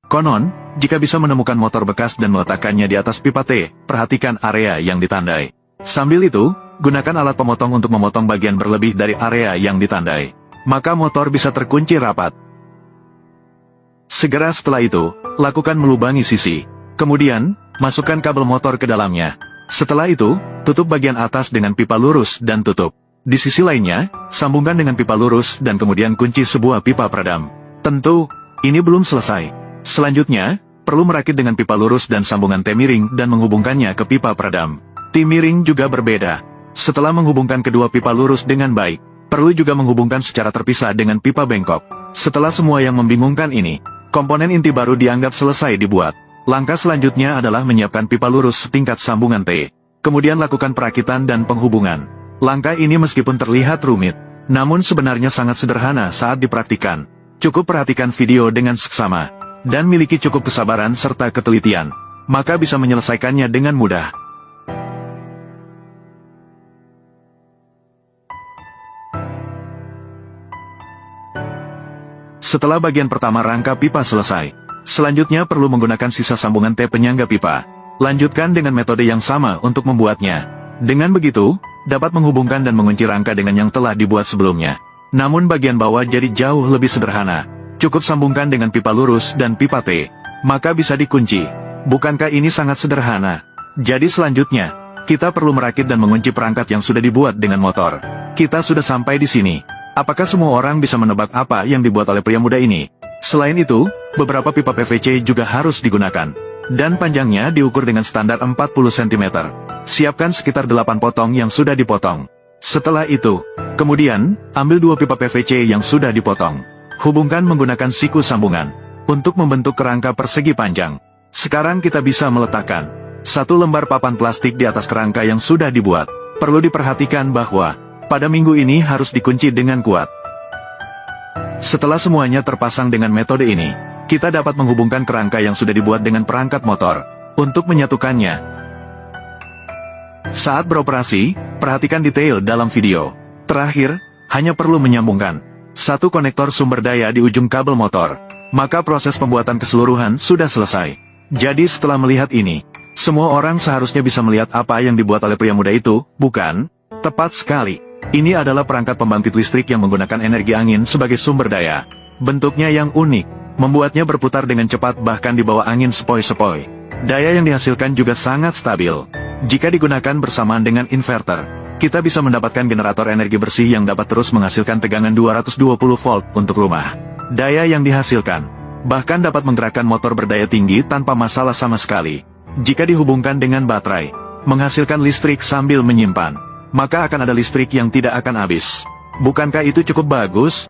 Konon, jika bisa menemukan motor bekas dan meletakkannya di atas pipa T, perhatikan area yang ditandai. Sambil itu, gunakan alat pemotong untuk memotong bagian berlebih dari area yang ditandai. Maka motor bisa terkunci rapat. Segera setelah itu, lakukan melubangi sisi. Kemudian, masukkan kabel motor ke dalamnya. Setelah itu, tutup bagian atas dengan pipa lurus dan tutup. Di sisi lainnya, sambungkan dengan pipa lurus dan kemudian kunci sebuah pipa peredam. Tentu, ini belum selesai. Selanjutnya, perlu merakit dengan pipa lurus dan sambungan T miring dan menghubungkannya ke pipa peredam. T miring juga berbeda. Setelah menghubungkan kedua pipa lurus dengan baik, perlu juga menghubungkan secara terpisah dengan pipa bengkok. Setelah semua yang membingungkan ini, komponen inti baru dianggap selesai dibuat. Langkah selanjutnya adalah menyiapkan pipa lurus setingkat sambungan T. Kemudian lakukan perakitan dan penghubungan. Langkah ini meskipun terlihat rumit, namun sebenarnya sangat sederhana saat dipraktikkan. Cukup perhatikan video dengan seksama, dan miliki cukup kesabaran serta ketelitian, maka bisa menyelesaikannya dengan mudah. Setelah bagian pertama rangka pipa selesai, selanjutnya perlu menggunakan sisa sambungan T penyangga pipa. Lanjutkan dengan metode yang sama untuk membuatnya. Dengan begitu, dapat menghubungkan dan mengunci rangka dengan yang telah dibuat sebelumnya. Namun bagian bawah jadi jauh lebih sederhana. Cukup sambungkan dengan pipa lurus dan pipa T, maka bisa dikunci. Bukankah ini sangat sederhana? Jadi selanjutnya, kita perlu merakit dan mengunci perangkat yang sudah dibuat dengan motor. Kita sudah sampai di sini. Apakah semua orang bisa menebak apa yang dibuat oleh pria muda ini? Selain itu, beberapa pipa PVC juga harus digunakan. Dan panjangnya diukur dengan standar 40 cm. Siapkan sekitar 8 potong yang sudah dipotong. Setelah itu, kemudian, ambil 2 pipa PVC yang sudah dipotong. Hubungkan menggunakan siku sambungan untuk membentuk kerangka persegi panjang. Sekarang kita bisa meletakkan 1 lembar papan plastik di atas kerangka yang sudah dibuat. Perlu diperhatikan bahwa pada minggu ini harus dikunci dengan kuat. Setelah semuanya terpasang dengan metode ini, kita dapat menghubungkan kerangka yang sudah dibuat dengan perangkat motor untuk menyatukannya. Saat beroperasi, perhatikan detail dalam video. Terakhir, hanya perlu menyambungkan 1 konektor sumber daya di ujung kabel motor, maka proses pembuatan keseluruhan sudah selesai. Jadi setelah melihat ini, semua orang seharusnya bisa melihat apa yang dibuat oleh pria muda itu, bukan? Tepat sekali. Ini adalah perangkat pembangkit listrik yang menggunakan energi angin sebagai sumber daya. Bentuknya yang unik, membuatnya berputar dengan cepat bahkan di bawah angin sepoi-sepoi. Daya yang dihasilkan juga sangat stabil. Jika digunakan bersamaan dengan inverter, kita bisa mendapatkan generator energi bersih yang dapat terus menghasilkan tegangan 220 volt untuk rumah. Daya yang dihasilkan bahkan dapat menggerakkan motor berdaya tinggi tanpa masalah sama sekali. Jika dihubungkan dengan baterai, menghasilkan listrik sambil menyimpan, maka akan ada listrik yang tidak akan habis. Bukankah itu cukup bagus?